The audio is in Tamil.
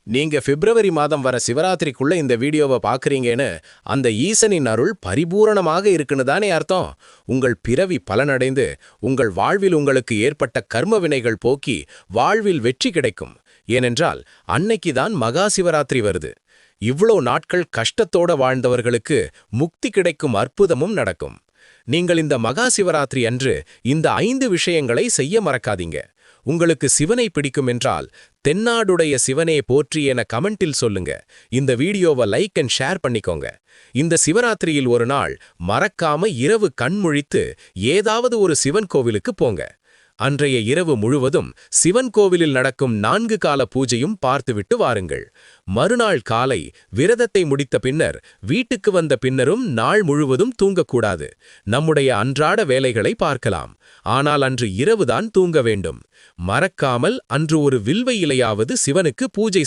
நீங்க பிப்ரவரி மாதம் வர சிவராத்திரிக்குள்ள இந்த வீடியோவை பாக்குறீங்கன்னு அந்த ஈசனின் அருள் பரிபூரணமாக இருக்குன்னு தானே அர்த்தம். உங்கள் பிறவி பலனடைந்து உங்கள் வாழ்வில் உங்களுக்கு ஏற்பட்ட கர்ம வினைகள் போக்கி வாழ்வில் வெற்றி கிடைக்கும். ஏனென்றால் அன்னைக்கு தான் மகா சிவராத்திரி வருது. இவ்வளோ நாட்கள் கஷ்டத்தோட வாழ்ந்தவர்களுக்கு முக்தி கிடைக்கும் அற்புதமும் நடக்கும். நீங்கள் இந்த மகா சிவராத்திரி அன்று இந்த 5 விஷயங்களை செய்ய மறக்காதீங்க. உங்களுக்கு சிவனை பிடிக்கும் என்றால் தென்னாடுடைய சிவனே போற்றி என கமெண்டில் சொல்லுங்க. இந்த வீடியோவை லைக் அண்ட் ஷேர் பண்ணிக்கோங்க. இந்த சிவராத்திரியில் ஒரு நாள் மறக்காம இரவு கண்முழித்து ஏதாவது ஒரு சிவன் கோவிலுக்கு போங்க. அன்றைய இரவு முழுவதும் சிவன் கோவிலில் நடக்கும் 4 கால பூஜையும் பார்த்துவிட்டு வாருங்கள். மறுநாள் காலை விரதத்தை முடித்த பின்னர் வீட்டுக்கு வந்த பின்னரும் நாள் முழுவதும் தூங்கக்கூடாது. நம்முடைய அன்றாட வேலைகளை பார்க்கலாம். ஆனால் அன்று இரவுதான் தூங்க வேண்டும். மறக்காமல் அன்று ஒரு வில்வ இலையாவது சிவனுக்கு பூஜை